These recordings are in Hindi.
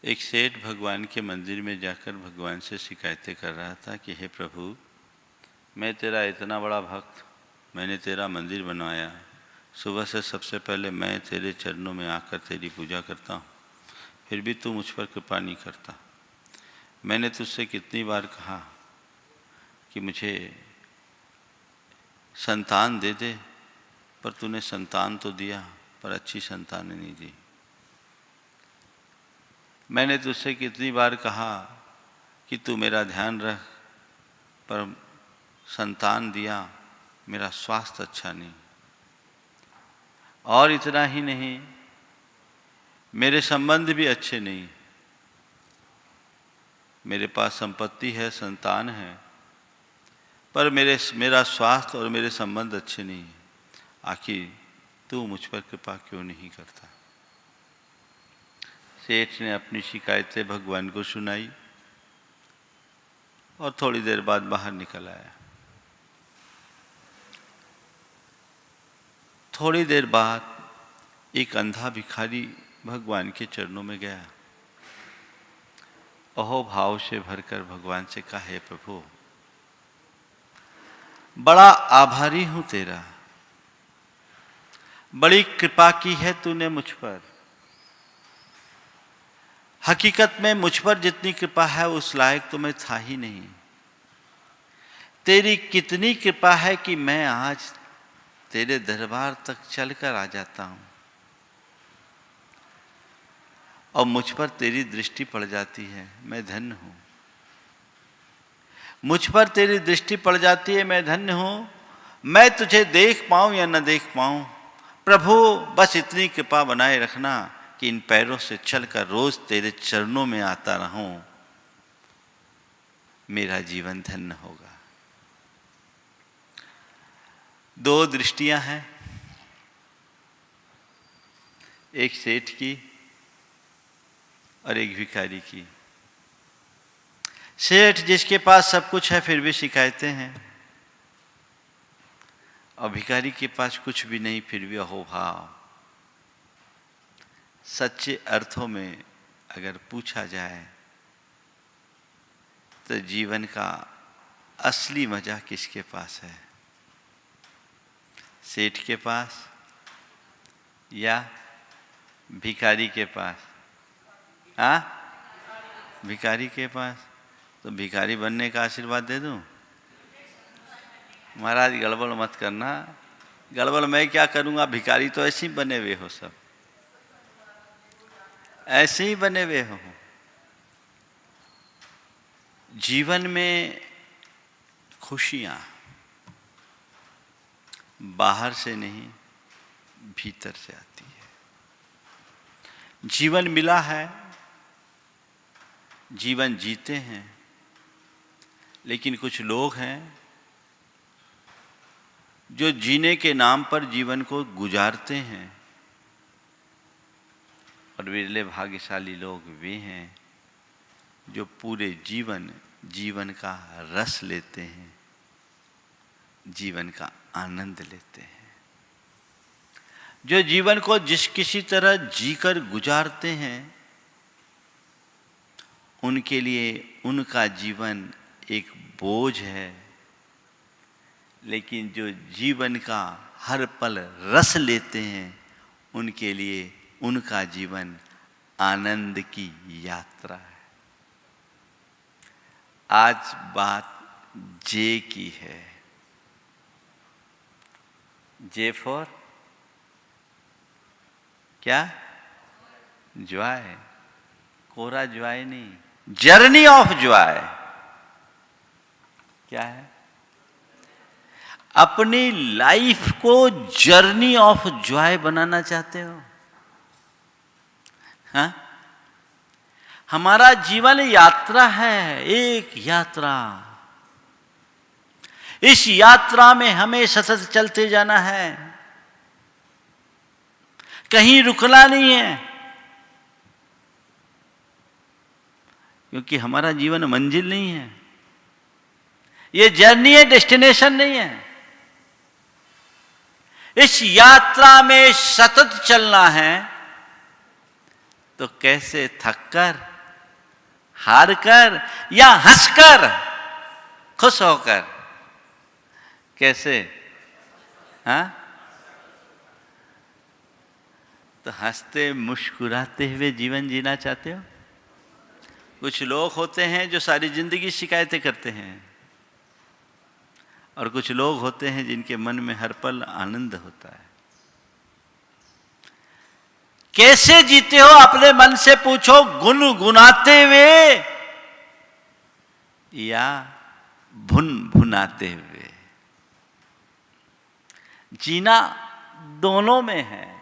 एक सेठ भगवान के मंदिर में जाकर भगवान से शिकायतें कर रहा था कि हे प्रभु, मैं तेरा इतना बड़ा भक्त, मैंने तेरा मंदिर बनवाया, सुबह से सबसे पहले मैं तेरे चरणों में आकर तेरी पूजा करता हूँ, फिर भी तू मुझ पर कृपा नहीं करता। मैंने तुझसे कितनी बार कहा कि मुझे संतान दे दे, पर तूने संतान तो दिया पर अच्छी संतान नहीं दी। मैंने तुझसे कितनी बार कहा कि तू मेरा ध्यान रख, पर संतान दिया, मेरा स्वास्थ्य अच्छा नहीं। और इतना ही नहीं, मेरे संबंध भी अच्छे नहीं। मेरे पास संपत्ति है, संतान है, पर मेरा स्वास्थ्य और मेरे संबंध अच्छे नहीं हैं। आखिर तू मुझ पर कृपा क्यों नहीं करता? सेठ ने अपनी शिकायतें भगवान को सुनाई और थोड़ी देर बाद बाहर निकल आया। थोड़ी देर बाद एक अंधा भिखारी भगवान के चरणों में गया। अहो भाव से भरकर भगवान से कहा, हे प्रभु, बड़ा आभारी हूं तेरा, बड़ी कृपा की है तूने मुझ पर। हकीकत में मुझ पर जितनी कृपा है उस लायक तो मैं था ही नहीं। तेरी कितनी कृपा है कि मैं आज तेरे दरबार तक चलकर आ जाता हूं और मुझ पर तेरी दृष्टि पड़ जाती है, मैं धन्य हूं। मुझ पर तेरी दृष्टि पड़ जाती है, मैं धन्य हूं। मैं तुझे देख पाऊं या न देख पाऊं, प्रभु बस इतनी कृपा बनाए रखना कि इन पैरों से चलकर रोज तेरे चरणों में आता रहूं, मेरा जीवन धन्य होगा। दो दृष्टियां हैं, एक सेठ की और एक भिखारी की। सेठ जिसके पास सब कुछ है फिर भी शिकायतें हैं, और भिखारी के पास कुछ भी नहीं फिर भी अहोभाव। सच्चे अर्थों में अगर पूछा जाए तो जीवन का असली मजा किसके पास है? सेठ के पास या भिखारी के पास? हाँ, भिखारी के पास। तो भिखारी बनने का आशीर्वाद दे दूं? महाराज गड़बड़ मत करना। गड़बड़ मैं क्या करूंगा? भिखारी तो ऐसे ही बने हुए हो, सब ऐसे ही बने हुए हो। जीवन में खुशियां बाहर से नहीं भीतर से आती है। जीवन मिला है, जीवन जीते हैं, लेकिन कुछ लोग हैं जो जीने के नाम पर जीवन को गुजारते हैं, और विरले भाग्यशाली लोग वे हैं जो पूरे जीवन का रस लेते हैं, जीवन का आनंद लेते हैं। जो जीवन को जिस किसी तरह जीकर गुजारते हैं, उनके लिए उनका जीवन एक बोझ है, लेकिन जो जीवन का हर पल रस लेते हैं, उनके लिए उनका जीवन आनंद की यात्रा है। आज बात जे की है। जे फॉर क्या? जॉय। कोरा जॉय नहीं, जर्नी ऑफ जॉय। क्या है? अपनी लाइफ को जर्नी ऑफ जॉय बनाना चाहते हो? हाँ? हमारा जीवन यात्रा है, एक यात्रा। इस यात्रा में हमें सतत चलते जाना है, कहीं रुकना नहीं है, क्योंकि हमारा जीवन मंजिल नहीं है, ये जर्नी है, डेस्टिनेशन नहीं है। इस यात्रा में सतत चलना है, तो कैसे थककर हार कर या हंसकर, खुश होकर? कैसे? हाँ, तो हंसते मुस्कुराते हुए जीवन जीना चाहते हो? कुछ लोग होते हैं जो सारी जिंदगी शिकायतें करते हैं, और कुछ लोग होते हैं जिनके मन में हर पल आनंद होता है। कैसे जीते हो अपने मन से पूछो, गुनगुनाते हुए या भुन भुनाते हुए? जीना दोनों में है।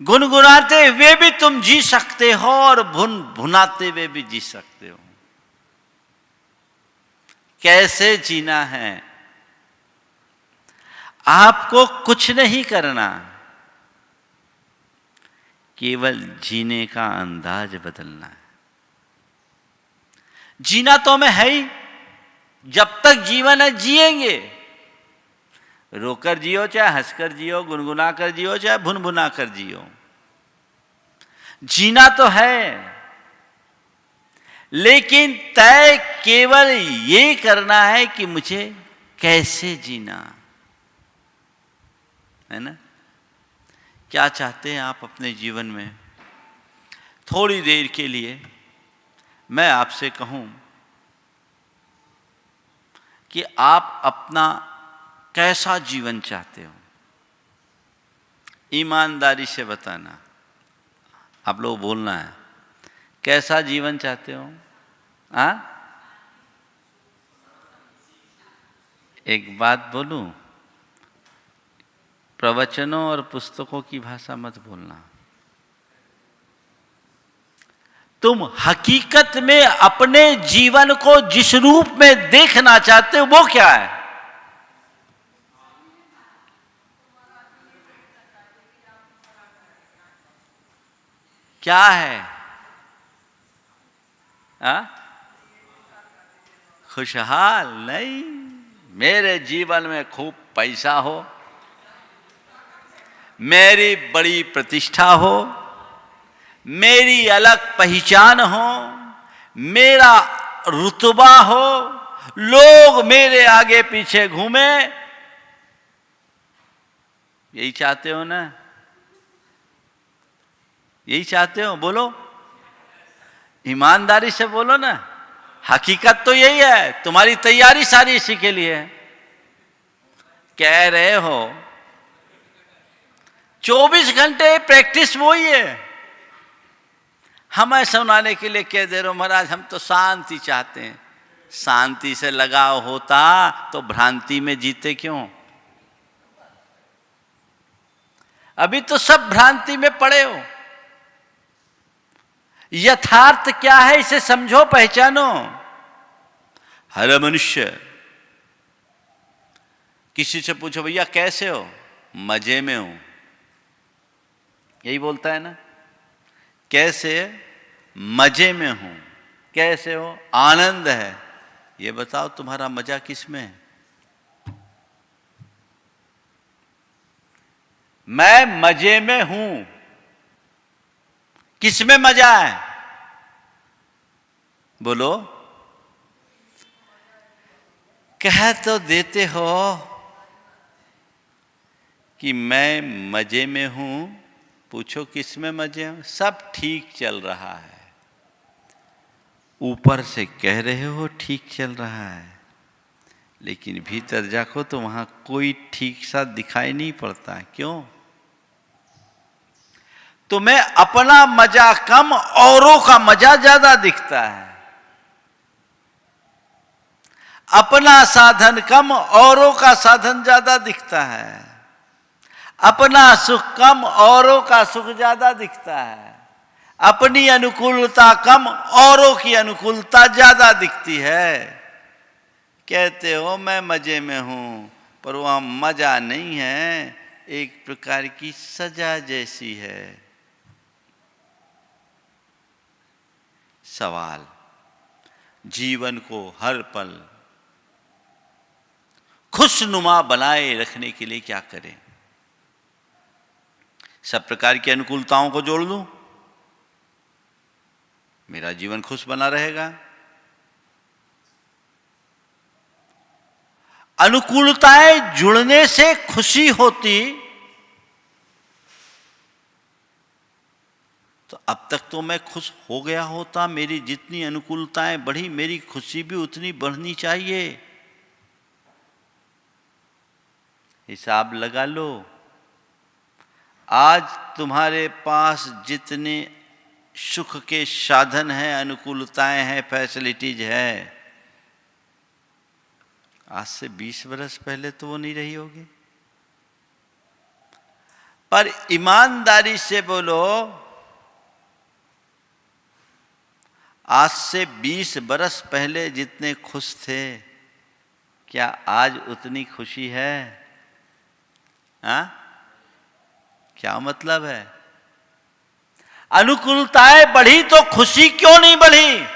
गुनगुनाते हुए भी तुम जी सकते हो और भुन भुनाते हुए भी जी सकते हो। कैसे जीना है? आपको कुछ नहीं करना, केवल जीने का अंदाज बदलना है। जीना तो हमें है ही, जब तक जीवन है जिएंगे। रोकर जियो, चाहे हंसकर जियो, गुनगुना कर जियो, चाहे भुन भुना कर जियो, जीना तो है। लेकिन तय केवल ये करना है कि मुझे कैसे जीना है ना। क्या चाहते हैं आप अपने जीवन में? थोड़ी देर के लिए मैं आपसे कहूं कि आप अपना कैसा जीवन चाहते हो, ईमानदारी से बताना। आप लोग बोलना है, कैसा जीवन चाहते हो? हाँ, एक बात बोलूं, प्रवचनों और पुस्तकों की भाषा मत बोलना। तुम हकीकत में अपने जीवन को जिस रूप में देखना चाहते हो वो क्या है? क्या है? हाँ? खुशहाल नहीं, मेरे जीवन में खूब पैसा हो, मेरी बड़ी प्रतिष्ठा हो, मेरी अलग पहचान हो, मेरा रुतबा हो, लोग मेरे आगे पीछे घूमे। यही चाहते हो ना? यही चाहते हो? बोलो, ईमानदारी से बोलो ना। हकीकत तो यही है, तुम्हारी तैयारी सारी इसी के लिए है। कह रहे हो 24 घंटे प्रैक्टिस वही है। हमें सुनाने के लिए कह दे रहे हो महाराज हम तो शांति चाहते हैं। शांति से लगाव होता तो भ्रांति में जीते क्यों? अभी तो सब भ्रांति में पड़े हो। यथार्थ क्या है इसे समझो, पहचानो। हर मनुष्य, किसी से पूछो भैया कैसे हो? मजे में हूं, यही बोलता है ना। कैसे? मजे में हूं। कैसे हो? आनंद है। ये बताओ तुम्हारा मजा किस में है? मैं मजे में हूं, किस में मजा है? बोलो। कह तो देते हो कि मैं मजे में हूं, पूछो किस में मजे हो? सब ठीक चल रहा है। ऊपर से कह रहे हो ठीक चल रहा है, लेकिन भीतर जाको तो वहां कोई ठीक सा दिखाई नहीं पड़ता है। क्यों? तुम्हें अपना मजा कम, औरों का मजा ज्यादा दिखता है। अपना साधन कम, औरों का साधन ज्यादा दिखता है। अपना सुख कम, औरों का सुख ज्यादा दिखता है। अपनी अनुकूलता कम, औरों की अनुकूलता ज्यादा दिखती है। कहते हो मैं मजे में हूं, पर वह मजा नहीं है, एक प्रकार की सजा जैसी है। सवाल, जीवन को हर पल खुशनुमा बनाए रखने के लिए क्या करें? सब प्रकार की अनुकूलताओं को जोड़ दूं? मेरा जीवन खुश बना रहेगा। अनुकूलताएं जुड़ने से खुशी होती तो अब तक तो मैं खुश हो गया होता। मेरी जितनी अनुकूलताएं बढ़ी, मेरी खुशी भी उतनी बढ़नी चाहिए। हिसाब लगा लो, आज तुम्हारे पास जितने सुख के साधन हैं, अनुकूलताएं हैं, फैसिलिटीज है, आज से 20 वर्ष पहले तो वो नहीं रही होगी। पर ईमानदारी से बोलो, आज से 20 बरस पहले जितने खुश थे, क्या आज उतनी खुशी है? हाँ, क्या मतलब है? अनुकूलताएं बढ़ी तो खुशी क्यों नहीं बढ़ी?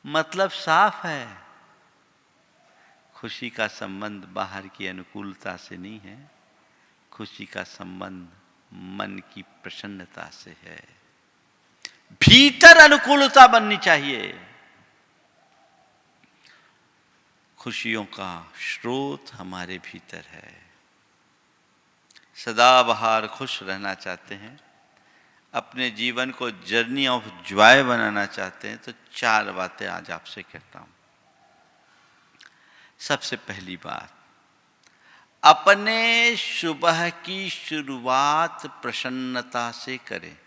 मतलब साफ है, खुशी का संबंध बाहर की अनुकूलता से नहीं है, खुशी का संबंध मन की प्रसन्नता से है। भीतर अनुकूलता बननी चाहिए। खुशियों का स्रोत हमारे भीतर है। सदाबहार खुश रहना चाहते हैं, अपने जीवन को जर्नी ऑफ जॉय बनाना चाहते हैं, तो 4 बातें आज आपसे कहता हूं। सबसे पहली बात, अपने सुबह की शुरुआत प्रसन्नता से करें।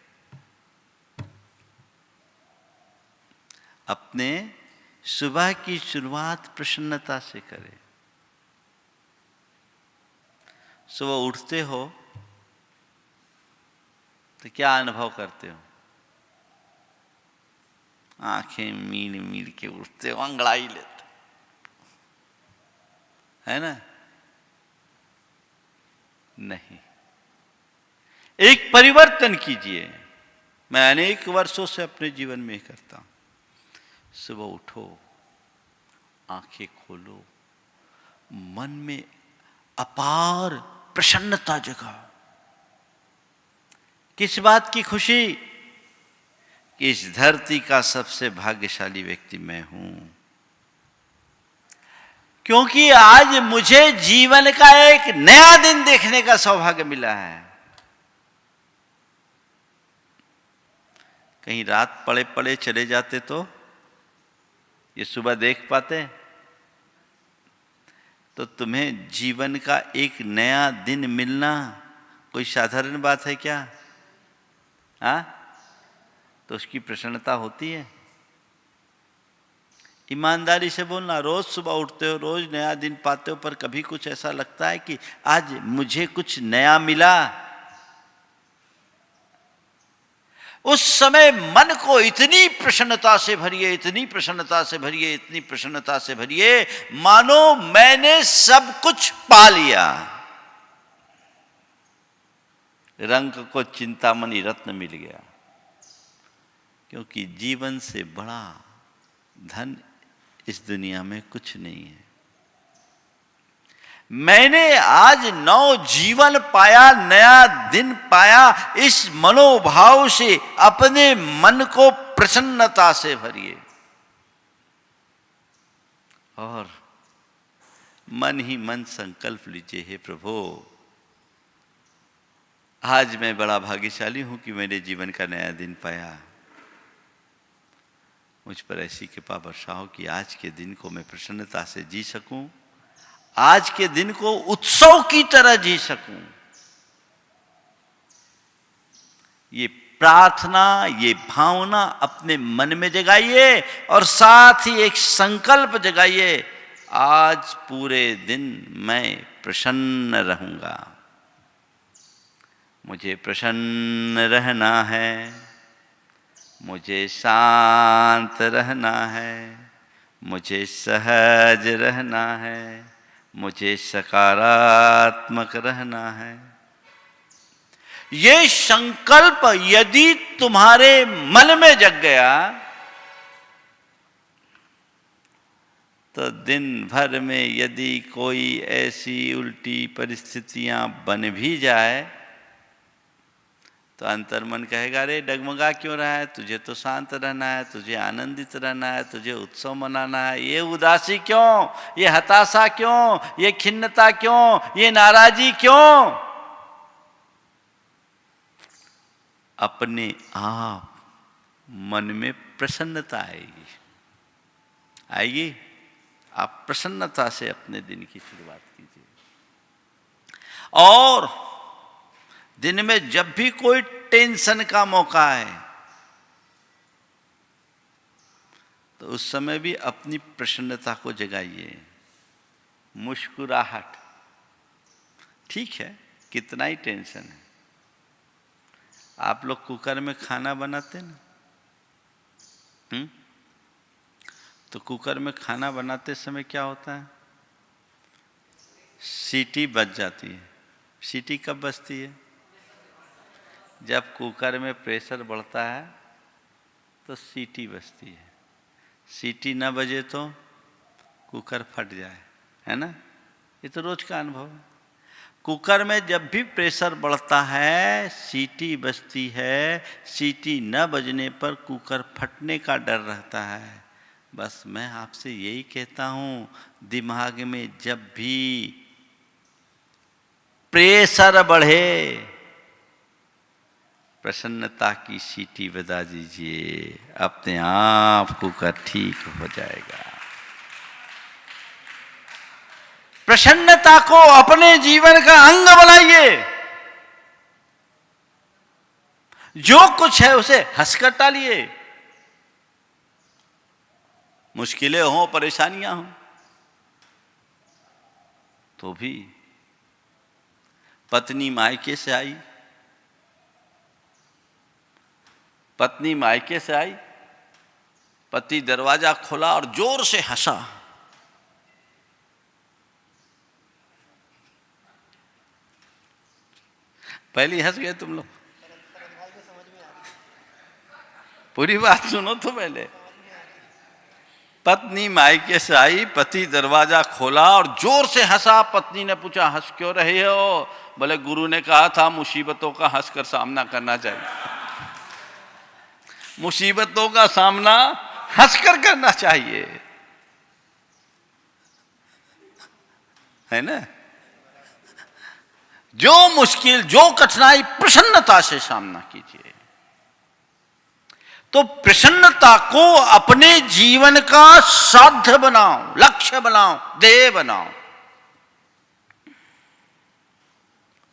अपने सुबह की शुरुआत प्रसन्नता से करें। सुबह उठते हो तो क्या अनुभव करते हो? आंखें मील मील के उठते हो, अंगड़ाई लेते, है ना? नहीं, एक परिवर्तन कीजिए। मैं अनेक वर्षों से अपने जीवन में करता हूं। सुबह उठो, आंखें खोलो, मन में अपार प्रसन्नता जगाओ। किस बात की खुशी? कि इस धरती का सबसे भाग्यशाली व्यक्ति मैं हूं, क्योंकि आज मुझे जीवन का एक नया दिन देखने का सौभाग्य मिला है। कहीं रात पड़े पड़े चले जाते तो ये सुबह देख पाते? तो तुम्हें जीवन का एक नया दिन मिलना कोई साधारण बात है क्या? हाँ, तो उसकी प्रसन्नता होती है। ईमानदारी से बोलना, रोज सुबह उठते हो, रोज नया दिन पाते हो, पर कभी कुछ ऐसा लगता है कि आज मुझे कुछ नया मिला? उस समय मन को इतनी प्रसन्नता से भरिए, इतनी प्रसन्नता से भरिए, इतनी प्रसन्नता से भरिए, मानो मैंने सब कुछ पा लिया। रंग को चिंतामणि रत्न मिल गया, क्योंकि जीवन से बड़ा धन इस दुनिया में कुछ नहीं है। मैंने आज नव जीवन पाया, नया दिन पाया। इस मनोभाव से अपने मन को प्रसन्नता से भरिए और मन ही मन संकल्प लीजिए, हे प्रभु, आज मैं बड़ा भाग्यशाली हूं कि मैंने जीवन का नया दिन पाया। मुझ पर ऐसी कृपा बरसाओ कि आज के दिन को मैं प्रसन्नता से जी सकूं, आज के दिन को उत्सव की तरह जी सकूं। ये प्रार्थना, ये भावना अपने मन में जगाइए और साथ ही एक संकल्प जगाइए, आज पूरे दिन मैं प्रसन्न रहूंगा। मुझे प्रसन्न रहना है, मुझे शांत रहना है, मुझे सहज रहना है, मुझे सकारात्मक रहना है। ये संकल्प यदि तुम्हारे मन में जग गया तो दिन भर में यदि कोई ऐसी उल्टी परिस्थितियां बन भी जाए तो अंतर्मन कहेगा, अरे डगमगा क्यों रहा है, तुझे तो शांत रहना है, तुझे आनंदित रहना है, तुझे उत्सव मनाना है, ये उदासी क्यों, ये हताशा क्यों, ये खिन्नता क्यों, ये नाराजी क्यों। अपने आप मन में प्रसन्नता आएगी। आएगी। आप प्रसन्नता से अपने दिन की शुरुआत कीजिए। और दिन में जब भी कोई टेंशन का मौका है तो उस समय भी अपनी प्रसन्नता को जगाइए। मुस्कुराहट। ठीक है, कितना ही टेंशन है। आप लोग कुकर में खाना बनाते ना, तो कुकर में खाना बनाते समय क्या होता है, सीटी बज जाती है। सीटी कब बजती है, जब कुकर में प्रेशर बढ़ता है तो सीटी बजती है। सीटी ना बजे तो कुकर फट जाए, है ना। ये तो रोज का अनुभव है। कुकर में जब भी प्रेशर बढ़ता है सीटी बजती है, सीटी न बजने पर कुकर फटने का डर रहता है। बस मैं आपसे यही कहता हूँ, दिमाग में जब भी प्रेशर बढ़े प्रसन्नता की सीटी बजा दीजिए, अपने आप कुकर ठीक हो जाएगा। प्रसन्नता को अपने जीवन का अंग बनाइए। जो कुछ है उसे हंसकर टालिए। मुश्किलें हों, परेशानियां हों, तो भी पत्नी मायके से आई, पत्नी मायके से आई, पति दरवाजा खोला और जोर से हंसा। पहले हंस गए तुम लोग। पूरी बात सुनो तो पहले। पत्नी मायके से आई, पति दरवाजा खोला और जोर से हंसा। पत्नी ने पूछा, हंस क्यों रहे हो? बोले, गुरु ने कहा था मुसीबतों का हंसकर सामना करना चाहिए। मुसीबतों का सामना हंसकर करना चाहिए, है ना। जो मुश्किल, जो कठिनाई, प्रसन्नता से सामना कीजिए। तो प्रसन्नता को अपने जीवन का साध्य बनाओ, लक्ष्य बनाओ, ध्येय बनाओ।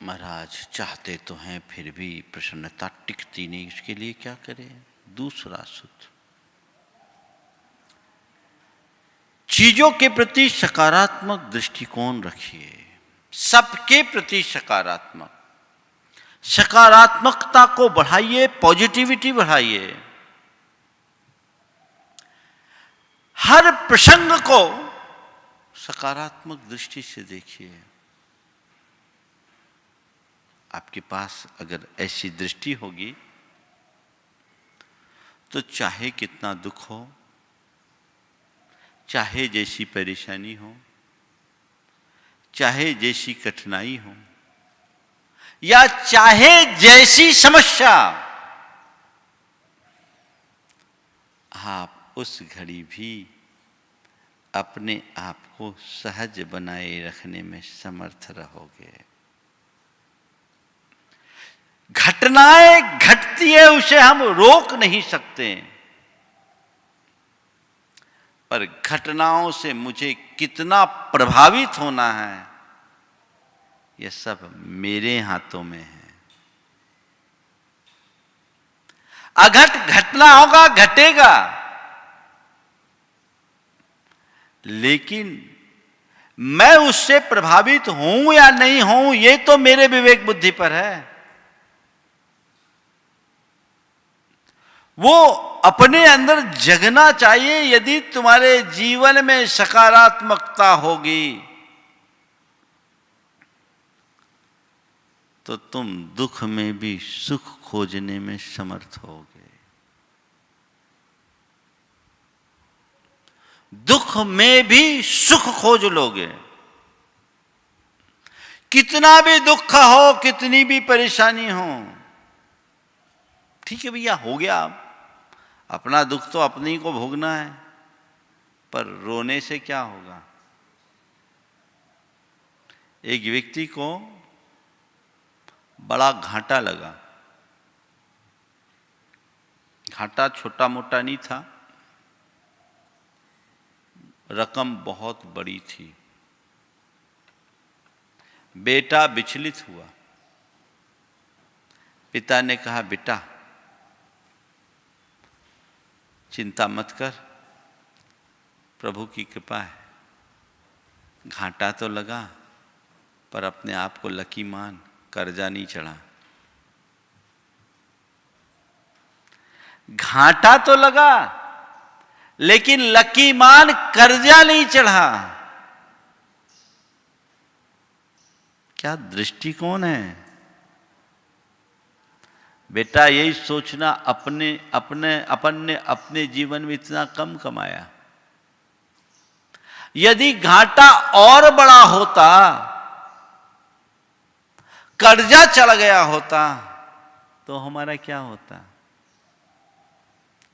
महाराज चाहते तो हैं फिर भी प्रसन्नता टिकती नहीं, इसके लिए क्या करें? दूसरा सूत्र, चीजों के प्रति सकारात्मक दृष्टिकोण रखिए। सबके प्रति सकारात्मक, सकारात्मकता को बढ़ाइए, पॉजिटिविटी बढ़ाइए। हर प्रसंग को सकारात्मक दृष्टि से देखिए। आपके पास अगर ऐसी दृष्टि होगी तो चाहे कितना दुख हो, चाहे जैसी परेशानी हो, चाहे जैसी कठिनाई हो, या चाहे जैसी समस्या, आप उस घड़ी भी अपने आप को सहज बनाए रखने में समर्थ रहोगे। घटनाएं घटती है, उसे हम रोक नहीं सकते, पर घटनाओं से मुझे कितना प्रभावित होना है यह सब मेरे हाथों में है। अघट घटना होगा, घटेगा, लेकिन मैं उससे प्रभावित हूं या नहीं हूं यह तो मेरे विवेक बुद्धि पर है। वो अपने अंदर जगना चाहिए। यदि तुम्हारे जीवन में सकारात्मकता होगी तो तुम दुख में भी सुख खोजने में समर्थ होगे। दुख में भी सुख खोज लोगे। कितना भी दुख हो, कितनी भी परेशानी हो, ठीक है भैया हो गया, अपना दुख तो अपने ही को भोगना है, पर रोने से क्या होगा। एक व्यक्ति को बड़ा घाटा लगा। घाटा छोटा मोटा नहीं था, रकम बहुत बड़ी थी। बेटा विचलित हुआ। पिता ने कहा, बेटा चिंता मत कर, प्रभु की कृपा है। घाटा तो लगा, पर अपने आप को लकी मान, कर्जा नहीं चढ़ा। घाटा तो लगा, लेकिन लकी मान, कर्जा नहीं चढ़ा। क्या दृष्टिकोण है। बेटा यही सोचना, अपन ने अपने जीवन में इतना कम कमाया। यदि घाटा और बड़ा होता, कर्जा चढ़ गया होता, तो हमारा क्या होता।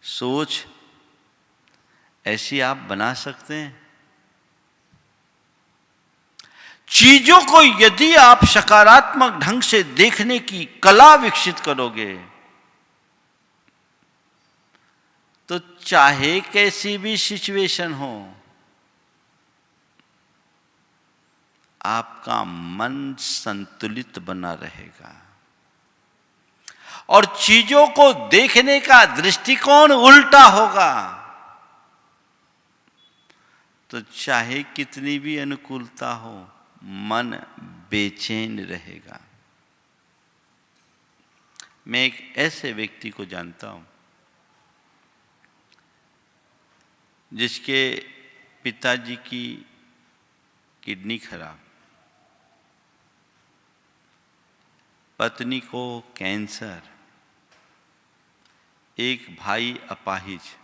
सोच ऐसी आप बना सकते हैं। चीजों को यदि आप सकारात्मक ढंग से देखने की कला विकसित करोगे, तो चाहे कैसी भी सिचुएशन हो, आपका मन संतुलित बना रहेगा और चीजों को देखने का दृष्टिकोण उल्टा होगा, तो चाहे कितनी भी अनुकूलता हो, मन बेचैन रहेगा। मैं एक ऐसे व्यक्ति को जानता हूं जिसके पिताजी की किडनी खराब, पत्नी को कैंसर, एक भाई अपाहिज।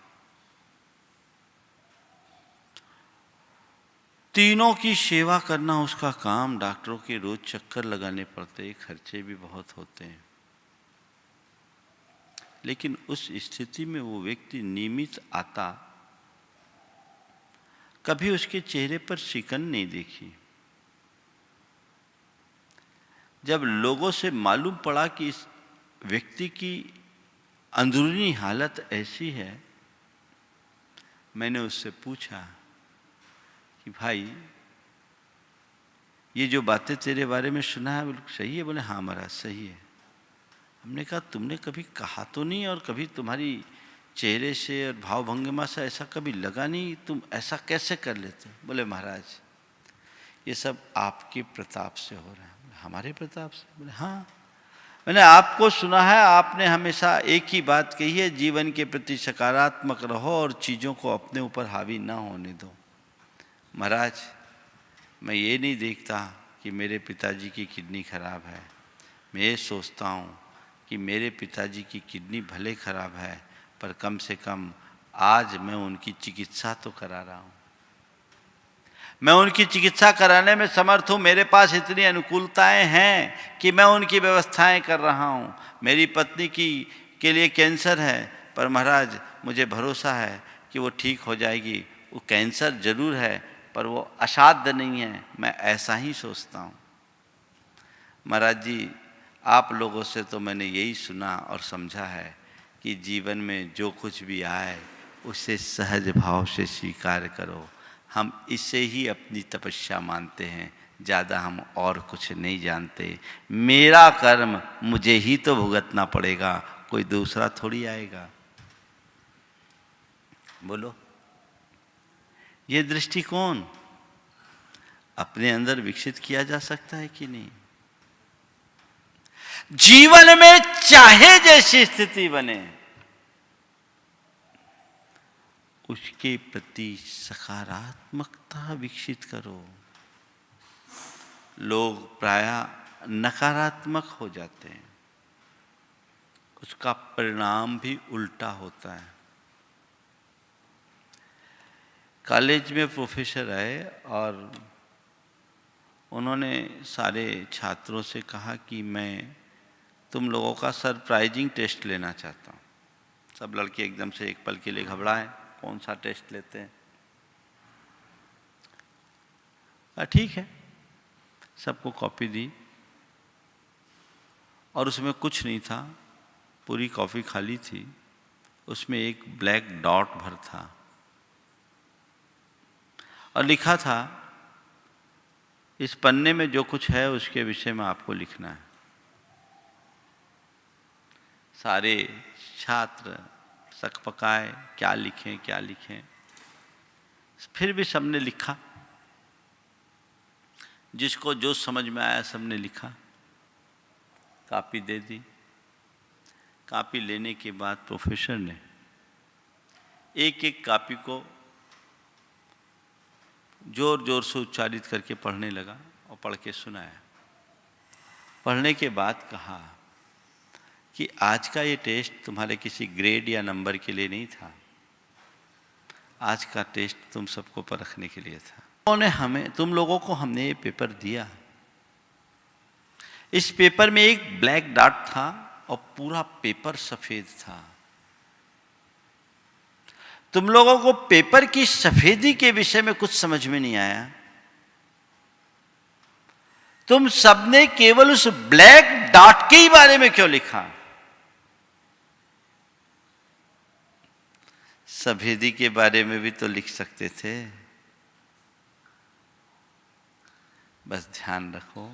तीनों की सेवा करना उसका काम। डॉक्टरों के रोज चक्कर लगाने पड़ते हैं, खर्चे भी बहुत होते हैं। लेकिन उस स्थिति में वो व्यक्ति नियमित आता, कभी उसके चेहरे पर शिकन नहीं देखी। जब लोगों से मालूम पड़ा कि इस व्यक्ति की अंदरूनी हालत ऐसी है, मैंने उससे पूछा कि भाई ये जो बातें तेरे बारे में सुना है बिल्कुल सही है। बोले हाँ महाराज सही है। हमने कहा तुमने कभी कहा तो नहीं, और कभी तुम्हारी चेहरे से और भाव भंगिमा से ऐसा कभी लगा नहीं, तुम ऐसा कैसे कर लेते। बोले महाराज ये सब आपके प्रताप से हो रहा है। हमारे प्रताप से? बोले हाँ, मैंने आपको सुना है, आपने हमेशा एक ही बात कही है, जीवन के प्रति सकारात्मक रहो और चीज़ों को अपने ऊपर हावी ना होने दो। महाराज मैं ये नहीं देखता कि मेरे पिताजी की किडनी खराब है, मैं ये सोचता हूँ कि मेरे पिताजी की किडनी भले खराब है, पर कम से कम आज मैं उनकी चिकित्सा तो करा रहा हूँ, मैं उनकी चिकित्सा कराने में समर्थ हूँ। मेरे पास इतनी अनुकूलताएं हैं कि मैं उनकी व्यवस्थाएं कर रहा हूँ। मेरी पत्नी के लिए कैंसर है, पर महाराज मुझे भरोसा है कि वो ठीक हो जाएगी। वो कैंसर जरूर है, पर वो असाध्य नहीं है, मैं ऐसा ही सोचता हूँ। महाराज जी आप लोगों से तो मैंने यही सुना और समझा है कि जीवन में जो कुछ भी आए उसे सहज भाव से स्वीकार करो। हम इसे ही अपनी तपस्या मानते हैं, ज़्यादा हम और कुछ नहीं जानते। मेरा कर्म मुझे ही तो भुगतना पड़ेगा, कोई दूसरा थोड़ी आएगा। बोलो, ये दृष्टिकोण अपने अंदर विकसित किया जा सकता है कि नहीं? जीवन में चाहे जैसी स्थिति बने, उसके प्रति सकारात्मकता विकसित करो। लोग प्रायः नकारात्मक हो जाते हैं, उसका परिणाम भी उल्टा होता है। कॉलेज में प्रोफेसर आए और उन्होंने सारे छात्रों से कहा कि मैं तुम लोगों का सरप्राइजिंग टेस्ट लेना चाहता हूँ। सब लड़के एकदम से एक पल के लिए घबराए, कौन सा टेस्ट लेते हैं। ठीक है, सबको कॉपी दी और उसमें कुछ नहीं था, पूरी कॉपी खाली थी, उसमें एक ब्लैक डॉट भर था और लिखा था इस पन्ने में जो कुछ है उसके विषय में आपको लिखना है। सारे छात्र सकपकाए, क्या लिखें क्या लिखें। फिर भी सबने लिखा, जिसको जो समझ में आया सबने लिखा, कॉपी दे दी। कॉपी लेने के बाद प्रोफेसर ने एक एक कॉपी को जोर जोर से उच्चारित करके पढ़ने लगा और पढ़ के सुनाया। पढ़ने के बाद कहा कि आज का ये टेस्ट तुम्हारे किसी ग्रेड या नंबर के लिए नहीं था, आज का टेस्ट तुम सबको परखने के लिए था। तुम लोगों को हमने ये पेपर दिया, इस पेपर में एक ब्लैक डॉट था और पूरा पेपर सफेद था। तुम लोगों को पेपर की सफेदी के विषय में कुछ समझ में नहीं आया। तुम सबने केवल उस ब्लैक डॉट के ही बारे में क्यों लिखा? सफेदी के बारे में भी तो लिख सकते थे। बस ध्यान रखो,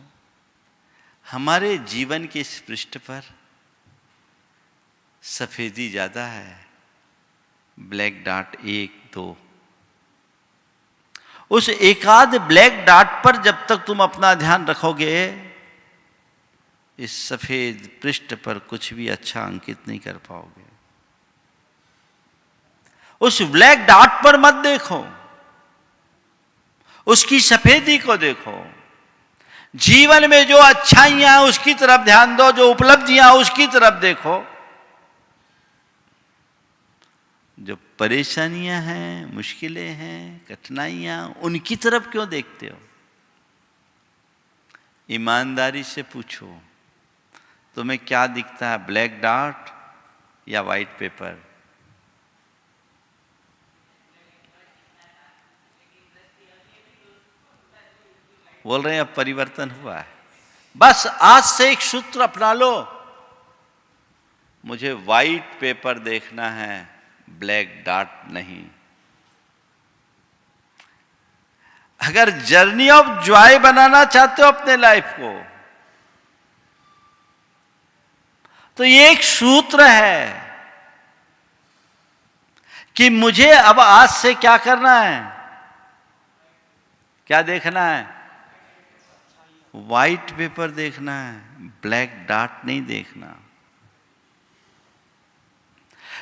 हमारे जीवन के इस पृष्ठ पर सफेदी ज्यादा है, ब्लैक डॉट 1-2। उस एकाध ब्लैक डॉट पर जब तक तुम अपना ध्यान रखोगे, इस सफेद पृष्ठ पर कुछ भी अच्छा अंकित नहीं कर पाओगे। उस ब्लैक डॉट पर मत देखो, उसकी सफेदी को देखो। जीवन में जो अच्छाइयां हैं उसकी तरफ ध्यान दो, जो उपलब्धियां उसकी तरफ देखो। जो परेशानियां हैं, मुश्किलें हैं, कठिनाइयां, उनकी तरफ क्यों देखते हो? ईमानदारी से पूछो, तुम्हें क्या दिखता है, ब्लैक डॉट या वाइट पेपर? बोल रहे हैं अब परिवर्तन हुआ है। बस आज से एक सूत्र अपना लो, मुझे वाइट पेपर देखना है, ब्लैक डॉट नहीं। अगर जर्नी ऑफ जॉय बनाना चाहते हो अपने लाइफ को, तो ये एक सूत्र है कि मुझे अब आज से क्या करना है, क्या देखना है? वाइट पेपर देखना है, ब्लैक डॉट नहीं देखना।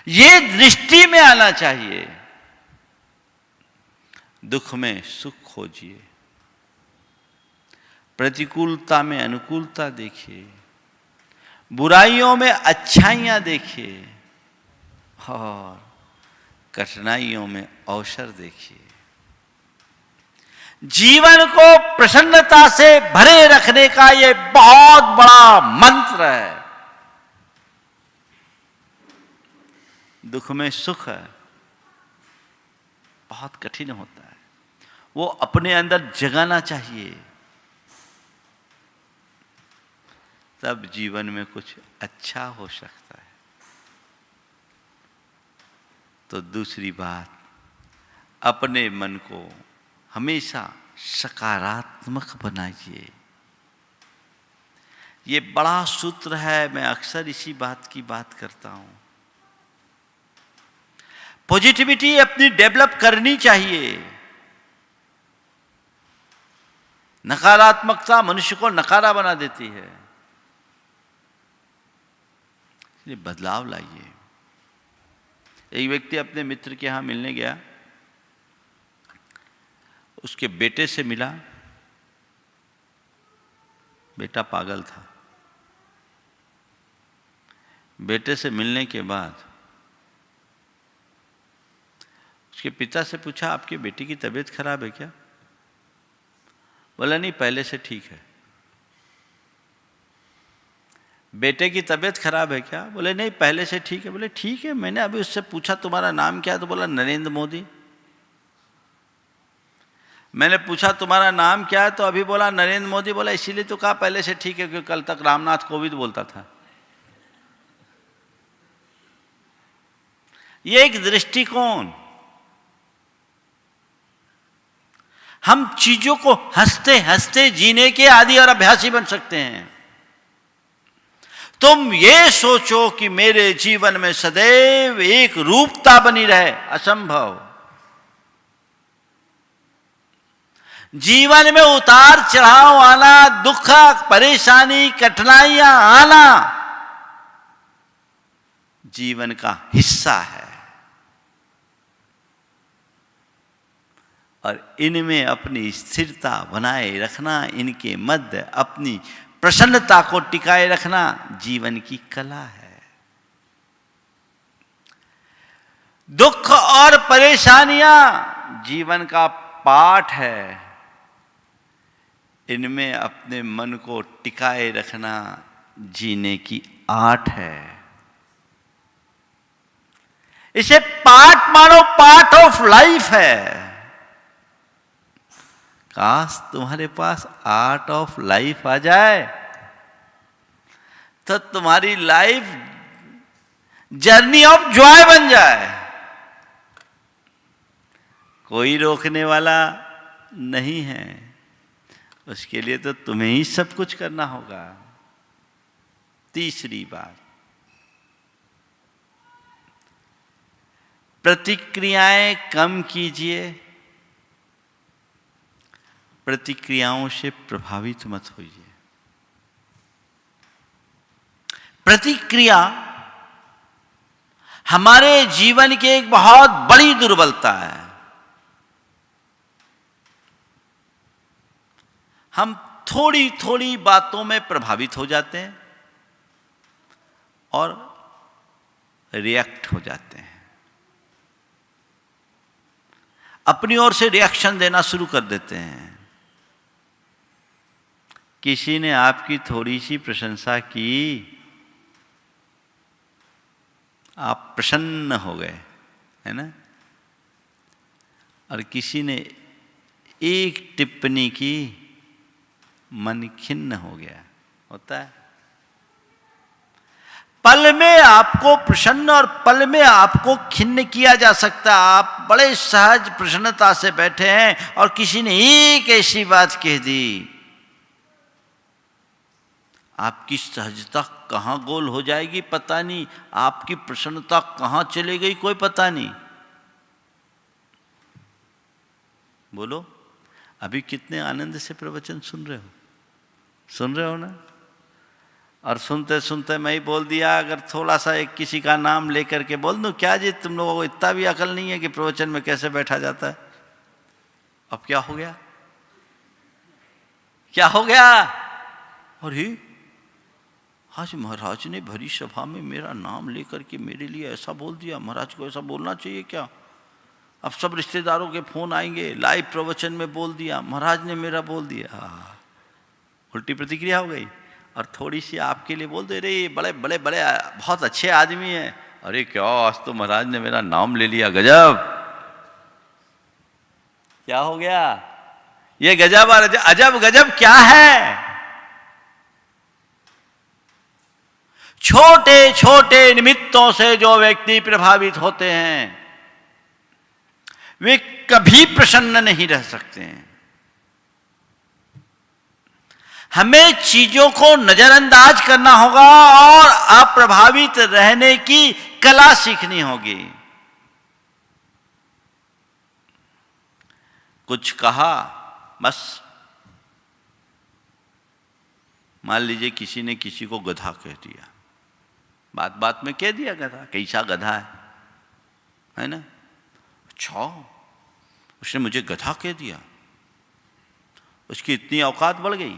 ये दृष्टि में आना चाहिए। दुख में सुख खोजिए, प्रतिकूलता में अनुकूलता देखिए, बुराइयों में अच्छाइयां देखिए और कठिनाइयों में अवसर देखिए। जीवन को प्रसन्नता से भरे रखने का यह बहुत बड़ा मंत्र है। दुख में सुख है, बहुत कठिन होता है, वो अपने अंदर जगाना चाहिए, तब जीवन में कुछ अच्छा हो सकता है। तो दूसरी बात, अपने मन को हमेशा सकारात्मक बनाइए। ये बड़ा सूत्र है, मैं अक्सर इसी बात की बात करता हूं। पॉजिटिविटी अपनी डेवलप करनी चाहिए। नकारात्मकता मनुष्य को नकारा बना देती है। इसलिए बदलाव लाइए। एक व्यक्ति अपने मित्र के यहां मिलने गया, उसके बेटे से मिला। बेटा पागल था। बेटे से मिलने के बाद उसके पिता से पूछा, आपकी बेटी की तबीयत खराब है क्या? बोला नहीं, पहले से ठीक है। बेटे की तबीयत खराब है क्या? बोले नहीं, पहले से ठीक है। बोले ठीक है, मैंने अभी उससे पूछा तुम्हारा नाम क्या है, तो बोला नरेंद्र मोदी। मैंने पूछा तुम्हारा नाम क्या है, तो अभी बोला नरेंद्र मोदी। बोला इसीलिए तो कहा पहले से ठीक है, क्योंकि कल तक रामनाथ कोविंद बोलता था। ये एक दृष्टिकोण। हम चीजों को हंसते हंसते जीने के आदी और अभ्यासी बन सकते हैं। तुम ये सोचो कि मेरे जीवन में सदैव एक रूपता बनी रहे, असंभव। जीवन में उतार चढ़ाव आना, दुख, परेशानी, कठिनाइयां आना जीवन का हिस्सा है, और इनमें अपनी स्थिरता बनाए रखना, इनके मध्य अपनी प्रसन्नता को टिकाए रखना जीवन की कला है। दुख और परेशानियां जीवन का पाठ है, इनमें अपने मन को टिकाए रखना जीने की आर्ट है। इसे पार्ट मानो, पार्ट ऑफ लाइफ है। काश तुम्हारे पास आर्ट ऑफ लाइफ आ जाए तो तुम्हारी लाइफ जर्नी ऑफ जॉय बन जाए। कोई रोकने वाला नहीं है, उसके लिए तो तुम्हें ही सब कुछ करना होगा। तीसरी बात, प्रतिक्रियाएं कम कीजिए, प्रतिक्रियाओं से प्रभावित मत होइए। प्रतिक्रिया हमारे जीवन की एक बहुत बड़ी दुर्बलता है। हम थोड़ी थोड़ी बातों में प्रभावित हो जाते हैं और रिएक्ट हो जाते हैं, अपनी ओर से रिएक्शन देना शुरू कर देते हैं। किसी ने आपकी थोड़ी सी प्रशंसा की, आप प्रसन्न हो गए, है ना? और किसी ने एक टिप्पणी की, मन खिन्न हो गया। होता है, पल में आपको प्रसन्न और पल में आपको खिन्न किया जा सकता है। आप बड़े सहज प्रसन्नता से बैठे हैं और किसी ने एक ऐसी बात कह दी, आपकी सहजता कहां गोल हो जाएगी पता नहीं, आपकी प्रसन्नता कहां चली गई कोई पता नहीं। बोलो, अभी कितने आनंद से प्रवचन सुन रहे हो? सुन रहे हो ना? और सुनते सुनते मैं ही बोल दिया, अगर थोड़ा सा एक किसी का नाम लेकर के बोल दूं, क्या जी तुम लोगों को इतना भी अकल नहीं है कि प्रवचन में कैसे बैठा जाता है? अब क्या हो गया? क्या हो गया? अरे आज महाराज ने भरी सभा में मेरा नाम लेकर के मेरे लिए ऐसा बोल दिया, महाराज को ऐसा बोलना चाहिए क्या? अब सब रिश्तेदारों के फोन आएंगे, लाइव प्रवचन में बोल दिया, महाराज ने मेरा बोल दिया। उल्टी प्रतिक्रिया हो गई। और थोड़ी सी आपके लिए बोल दे रही, बड़े बड़े बड़े बहुत अच्छे आदमी हैं, अरे क्या आज तो महाराज ने मेरा नाम ले लिया, गजब। क्या हो गया? ये गजब और अजब गजब क्या है? छोटे छोटे निमित्तों से जो व्यक्ति प्रभावित होते हैं वे कभी प्रसन्न नहीं रह सकते हैं। हमें चीजों को नजरअंदाज करना होगा और अप्रभावित रहने की कला सीखनी होगी। कुछ कहा बस, मान लीजिए किसी ने किसी को गधा कह दिया, बात बात में कह दिया गधा, कैसा गधा है ना? अच्छा, उसने मुझे गधा कह दिया, उसकी इतनी औकात बढ़ गई,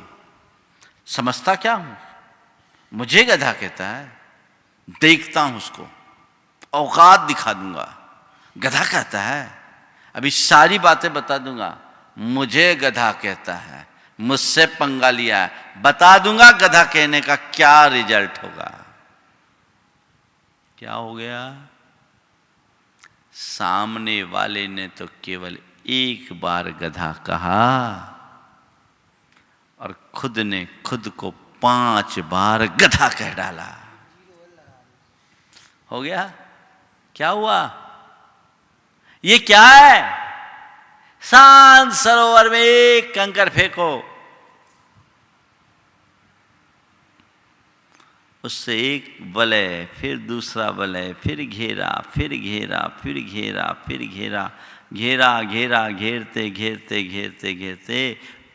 समझता क्या हूं, मुझे गधा कहता है, देखता हूं उसको, औकात दिखा दूंगा, गधा कहता है, अभी सारी बातें बता दूंगा। मुझे गधा कहता है, मुझसे पंगा लिया है, बता दूंगा गधा कहने का क्या रिजल्ट होगा। क्या हो गया? सामने वाले ने तो केवल एक बार गधा कहा और खुद ने खुद को 5 बार गधा कह डाला। हो गया? क्या हुआ? ये क्या है? शांत सरोवर में एक कंकर फेंको, उससे एक वलय, फिर दूसरा वलय, फिर घेरा, फिर घेरा, फिर घेरा, फिर घेरा, घेरा घेरा, घेरते घेरते घेरते घेरते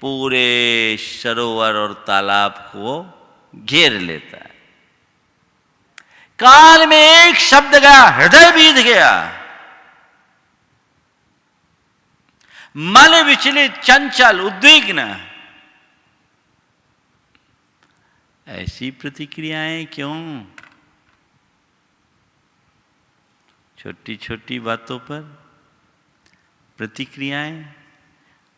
पूरे सरोवर और तालाब को घेर लेता है। कान में एक शब्द गया, हृदय बीत गया, मन विचलित, चंचल, उद्विग्न। ऐसी प्रतिक्रियाएं क्यों? छोटी छोटी बातों पर प्रतिक्रियाएं,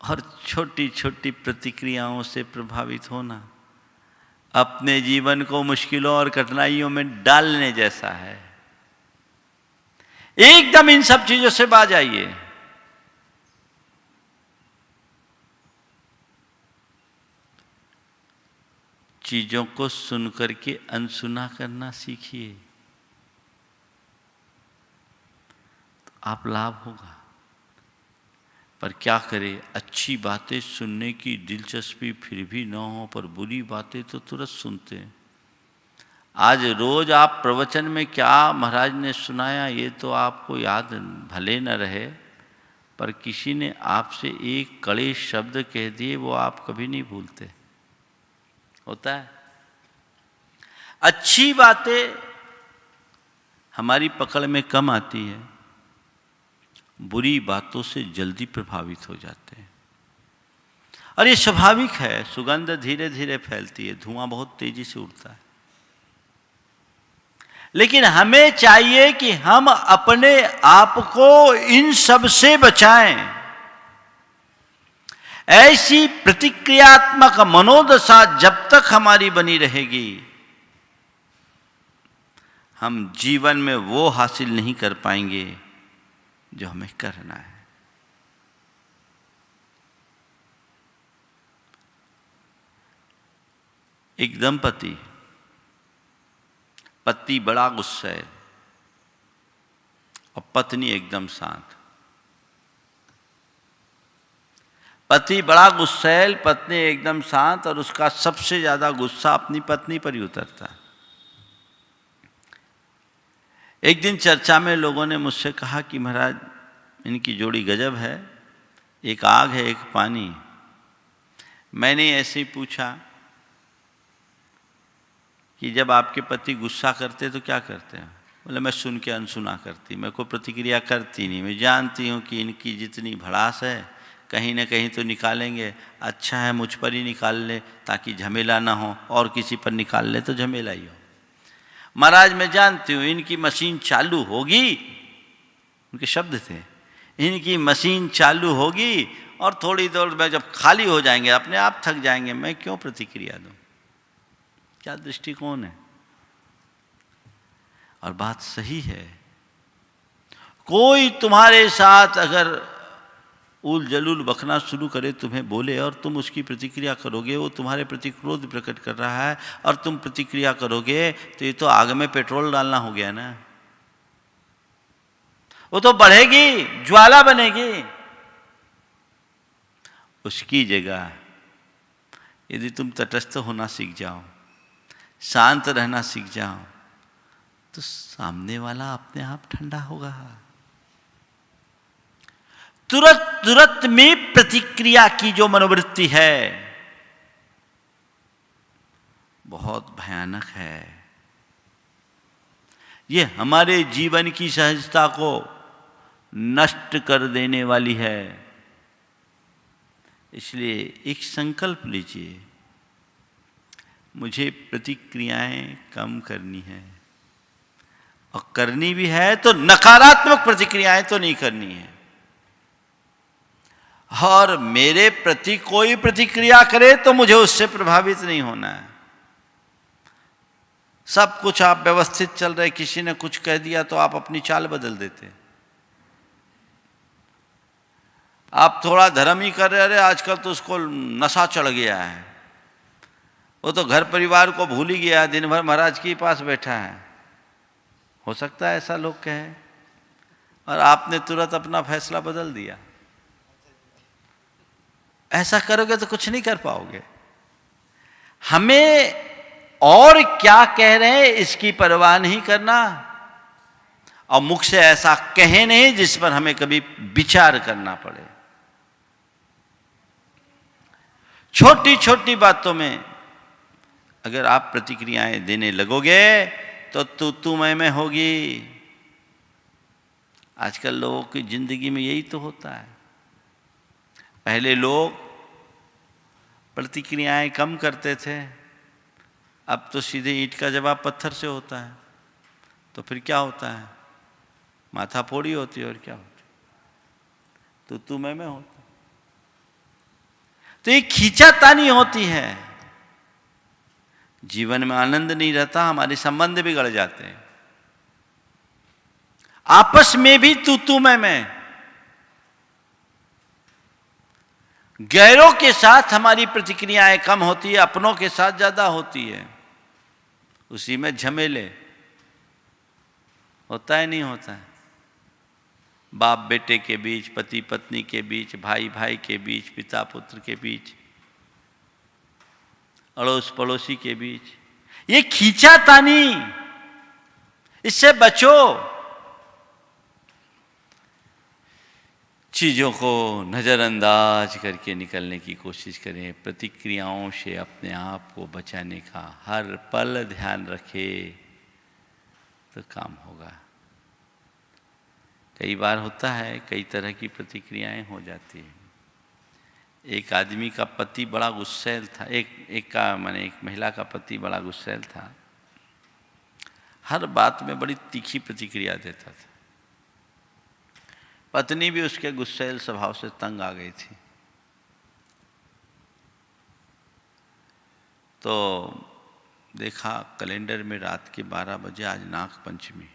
और छोटी छोटी प्रतिक्रियाओं से प्रभावित होना अपने जीवन को मुश्किलों और कठिनाइयों में डालने जैसा है। एकदम इन सब चीजों से बाज आइए। चीजों को सुनकर के अनसुना करना सीखिए, तो आप लाभ होगा। पर क्या करें, अच्छी बातें सुनने की दिलचस्पी फिर भी ना हो, पर बुरी बातें तो तुरंत सुनते हैं। आज रोज आप प्रवचन में क्या महाराज ने सुनाया ये तो आपको याद भले न रहे, पर किसी ने आपसे एक कड़े शब्द कह दिए, वो आप कभी नहीं भूलते। होता है। अच्छी बातें हमारी पकड़ में कम आती है, बुरी बातों से जल्दी प्रभावित हो जाते हैं। और ये स्वाभाविक है, सुगंध धीरे धीरे फैलती है, धुआं बहुत तेजी से उड़ता है। लेकिन हमें चाहिए कि हम अपने आप को इन सब से बचाएं। ऐसी प्रतिक्रियात्मक मनोदशा जब तक हमारी बनी रहेगी, हम जीवन में वो हासिल नहीं कर पाएंगे जो हमें करना है। एक दंपति, पति बड़ा गुस्सैल और पत्नी एकदम शांत। पति बड़ा गुस्सैल, पत्नी एकदम शांत, और उसका सबसे ज्यादा गुस्सा अपनी पत्नी पर ही उतरता है। एक दिन चर्चा में लोगों ने मुझसे कहा कि महाराज इनकी जोड़ी गजब है, एक आग है एक पानी। मैंने ऐसे ही पूछा कि जब आपके पति गुस्सा करते तो क्या करते हैं? बोले मैं सुन के अनसुना करती, मैं कोई प्रतिक्रिया करती नहीं। मैं जानती हूँ कि इनकी जितनी भड़ास है कहीं ना कहीं तो निकालेंगे, अच्छा है मुझ पर ही निकाल ले ताकि झमेला ना हो, और किसी पर निकाल ले तो झमेला ही हो। महाराज मैं जानती हूँ इनकी मशीन चालू होगी, उनके शब्द थे, इनकी मशीन चालू होगी और थोड़ी देर में जब खाली हो जाएंगे अपने आप थक जाएंगे, मैं क्यों प्रतिक्रिया दूं? क्या दृष्टिकोण है? और बात सही है। कोई तुम्हारे साथ अगर उल जलूल बकना शुरू करे, तुम्हें बोले और तुम उसकी प्रतिक्रिया करोगे, वो तुम्हारे प्रति क्रोध प्रकट कर रहा है और तुम प्रतिक्रिया करोगे, तो ये तो आग में पेट्रोल डालना हो गया ना। वो तो बढ़ेगी, ज्वाला बनेगी। उसकी जगह यदि तुम तटस्थ होना सीख जाओ, शांत रहना सीख जाओ, तो सामने वाला अपने आप ठंडा होगा। तुरंत में प्रतिक्रिया की जो मनोवृत्ति है बहुत भयानक है। ये हमारे जीवन की सहजता को नष्ट कर देने वाली है। इसलिए एक संकल्प लीजिए, मुझे प्रतिक्रियाएं कम करनी है, और करनी भी है तो नकारात्मक प्रतिक्रियाएं तो नहीं करनी है। और मेरे प्रति कोई प्रतिक्रिया करे तो मुझे उससे प्रभावित नहीं होना है। सब कुछ आप व्यवस्थित चल रहे, किसी ने कुछ कह दिया तो आप अपनी चाल बदल देते। आप थोड़ा धर्म ही कर रहे, अरे आजकल तो उसको नशा चढ़ गया है, वो तो घर परिवार को भूल ही गया, दिन भर महाराज के पास बैठा है। हो सकता है ऐसा लोग कहे, और आपने तुरंत अपना फैसला बदल दिया। ऐसा करोगे तो कुछ नहीं कर पाओगे। हमें और क्या कह रहे हैं इसकी परवाह नहीं करना, और मुख से ऐसा कहे नहीं जिस पर हमें कभी विचार करना पड़े। छोटी छोटी बातों में अगर आप प्रतिक्रियाएं देने लगोगे तो तू मैं होगी। आजकल लोगों की जिंदगी में यही तो होता है। पहले लोग प्रतिक्रियाएं कम करते थे, अब तो सीधे ईंट का जवाब पत्थर से होता है। तो फिर क्या होता है? माथा फोड़ी होती है, और क्या होता है? तू मैं होता। तो ये खींचातानी होती है, जीवन में आनंद नहीं रहता, हमारे संबंध बिगड़ जाते हैं। आपस में भी तू मैं, गैरों के साथ हमारी प्रतिक्रियाएं कम होती है, अपनों के साथ ज्यादा होती है। उसी में झमेले होता है, नहीं होता है? बाप बेटे के बीच, पति पत्नी के बीच, भाई भाई के बीच, पिता पुत्र के बीच, अड़ोस पड़ोसी के बीच, ये खींचातानी, इससे बचो। चीज़ों को नज़रअंदाज करके निकलने की कोशिश करें। प्रतिक्रियाओं से अपने आप को बचाने का हर पल ध्यान रखें तो काम होगा। कई बार होता है, कई तरह की प्रतिक्रियाएं हो जाती हैं। एक आदमी का पति बड़ा गुस्सैल था, एक महिला का पति बड़ा गुस्सैल था, हर बात में बड़ी तीखी प्रतिक्रिया देता था। पत्नी भी उसके गुस्सैल स्वभाव से तंग आ गई थी। तो देखा कैलेंडर में रात के 12 बजे आज नाग पंचमी।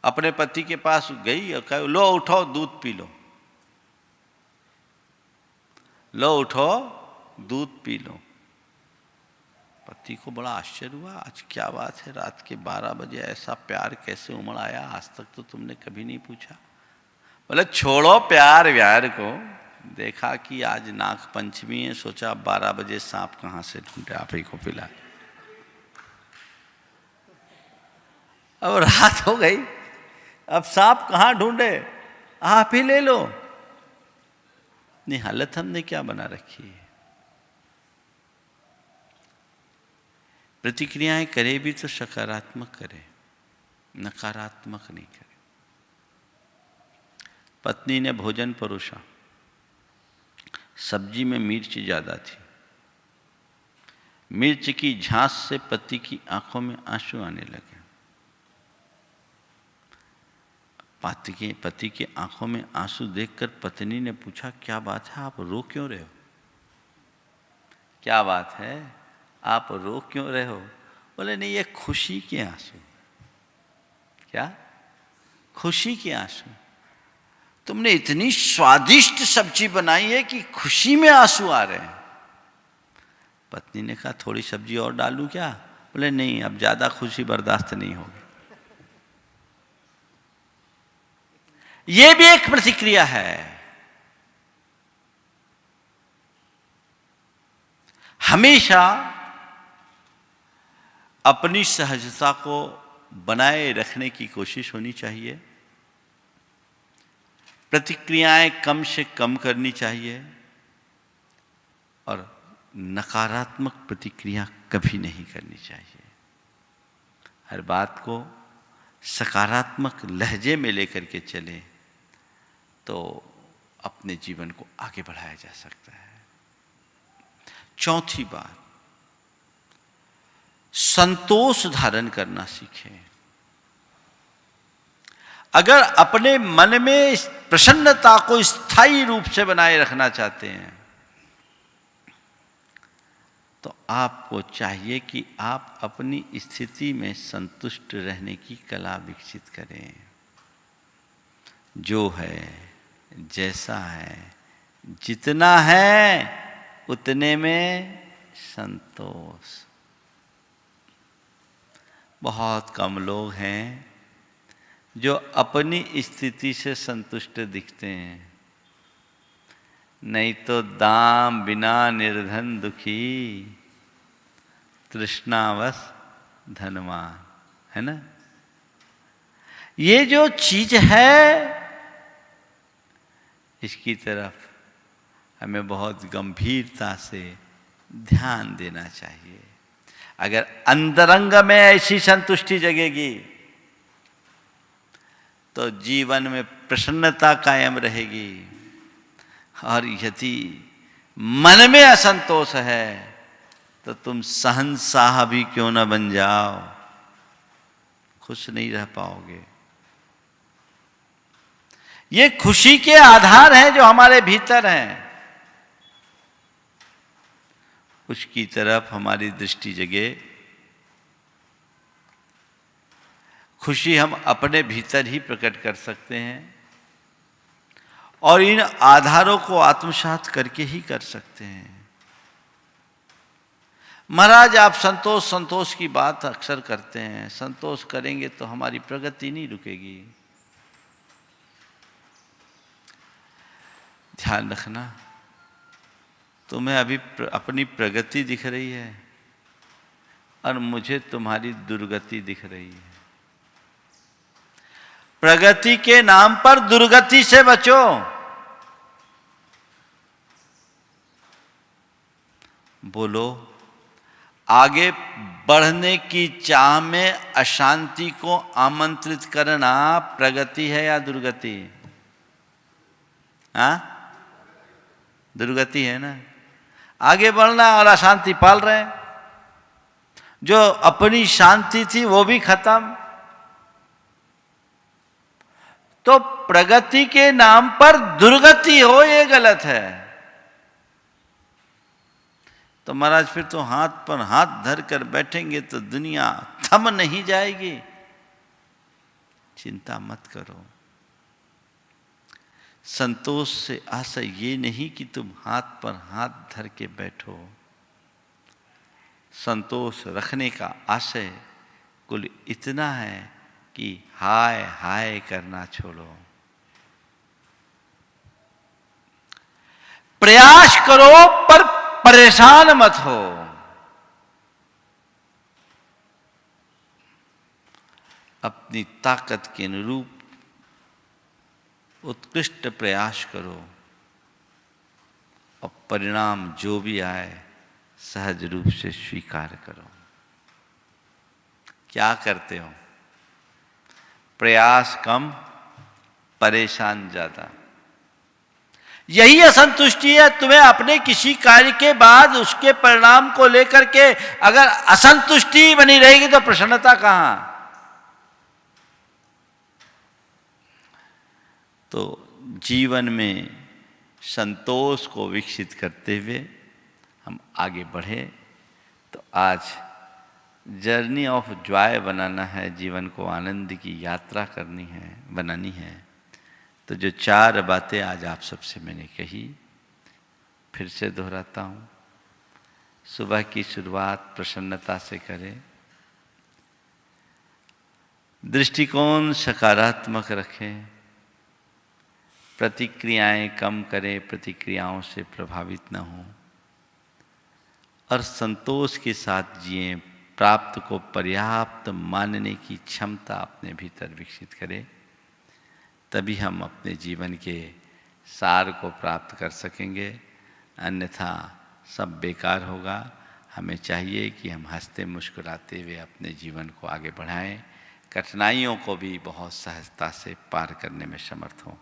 अपने पति के पास गई और कहा, लो उठो दूध पी लो, लो उठो दूध पी लो। पति को बड़ा आश्चर्य हुआ, आज क्या बात है, रात के 12 बजे ऐसा प्यार कैसे उमड़ आया, आज तक तो तुमने कभी नहीं पूछा। बोले छोड़ो प्यार व्यार को, देखा कि आज नाग पंचमी है, सोचा 12 बजे सांप कहाँ से ढूंढे, आप ही को पिला। अब रात हो गई, अब सांप कहाँ ढूंढे, आप ही ले लो। नहीं, हालत हमने क्या बना रखी है। प्रतिक्रियाएं करे भी तो सकारात्मक करे, नकारात्मक नहीं करे। पत्नी ने भोजन परोसा, सब्जी में मिर्च ज्यादा थी। मिर्च की झांस से पति की आंखों में आंसू आने लगे। पति के आंखों में आंसू देखकर पत्नी ने पूछा, क्या बात है, आप रो क्यों रहे हो? क्या बात है, आप रो क्यों रहे हो? बोले नहीं, ये खुशी के आंसू। क्या? खुशी के आंसू। तुमने इतनी स्वादिष्ट सब्जी बनाई है कि खुशी में आंसू आ रहे हैं। पत्नी ने कहा, थोड़ी सब्जी और डालूं क्या? बोले नहीं, अब ज्यादा खुशी बर्दाश्त नहीं होगी। ये भी एक प्रतिक्रिया है। हमेशा अपनी सहजता को बनाए रखने की कोशिश होनी चाहिए। प्रतिक्रियाएं कम से कम करनी चाहिए, और नकारात्मक प्रतिक्रिया कभी नहीं करनी चाहिए। हर बात को सकारात्मक लहजे में लेकर के चले तो अपने जीवन को आगे बढ़ाया जा सकता है। चौथी बात, संतोष धारण करना सीखें। अगर अपने मन में प्रसन्नता को स्थायी रूप से बनाए रखना चाहते हैं तो आपको चाहिए कि आप अपनी स्थिति में संतुष्ट रहने की कला विकसित करें। जो है, जैसा है, जितना है उतने में संतोष। बहुत कम लोग हैं जो अपनी स्थिति से संतुष्ट दिखते हैं। नहीं तो दाम बिना निर्धन दुखी, तृष्णावश धनवान, है ना। ये जो चीज है इसकी तरफ हमें बहुत गंभीरता से ध्यान देना चाहिए। अगर अंतरंग में ऐसी संतुष्टि जगेगी तो जीवन में प्रसन्नता कायम रहेगी। और यदि मन में असंतोष है तो तुम शहंशाह भी क्यों न बन जाओ, खुश नहीं रह पाओगे। ये खुशी के आधार हैं जो हमारे भीतर हैं, उसकी तरफ हमारी दृष्टि जगे। खुशी हम अपने भीतर ही प्रकट कर सकते हैं और इन आधारों को आत्मसात करके ही कर सकते हैं। महाराज आप संतोष संतोष की बात अक्सर करते हैं, संतोष करेंगे तो हमारी प्रगति नहीं रुकेगी। ध्यान रखना, तुम्हें अभी अपनी प्रगति दिख रही है और मुझे तुम्हारी दुर्गति दिख रही है। प्रगति के नाम पर दुर्गति से बचो। बोलो, आगे बढ़ने की चाह में अशांति को आमंत्रित करना प्रगति है या दुर्गति? हाँ, दुर्गति है ना। आगे बढ़ना और अशांति पाल रहे हैं। जो अपनी शांति थी वो भी खत्म। तो प्रगति के नाम पर दुर्गति हो, ये गलत है। तो महाराज फिर तो हाथ पर हाथ धर कर बैठेंगे तो दुनिया थम नहीं जाएगी। चिंता मत करो। संतोष से आशय ये नहीं कि तुम हाथ पर हाथ धर के बैठो। संतोष रखने का आशय कुल इतना है कि हाय हाय करना छोड़ो। प्रयास करो पर परेशान मत हो। अपनी ताकत के अनुरूप उत्कृष्ट प्रयास करो और परिणाम जो भी आए सहज रूप से स्वीकार करो। क्या करते हो? प्रयास कम, परेशान ज्यादा। यही असंतुष्टि है। तुम्हें अपने किसी कार्य के बाद उसके परिणाम को लेकर के अगर असंतुष्टि बनी रहेगी तो प्रसन्नता कहां? तो जीवन में संतोष को विकसित करते हुए हम आगे बढ़े तो आज जर्नी ऑफ जॉय बनाना है, जीवन को आनंद की यात्रा करनी है, बनानी है। तो जो 4 बातें आज आप सबसे मैंने कही, फिर से दोहराता हूँ। सुबह की शुरुआत प्रसन्नता से करें, दृष्टिकोण सकारात्मक रखें, प्रतिक्रियाएं कम करें, प्रतिक्रियाओं से प्रभावित न हों और संतोष के साथ जिएं। प्राप्त को पर्याप्त मानने की क्षमता अपने भीतर विकसित करें, तभी हम अपने जीवन के सार को प्राप्त कर सकेंगे। अन्यथा सब बेकार होगा। हमें चाहिए कि हम हंसते मुस्कुराते हुए अपने जीवन को आगे बढ़ाएं, कठिनाइयों को भी बहुत सहजता से पार करने में समर्थ हों।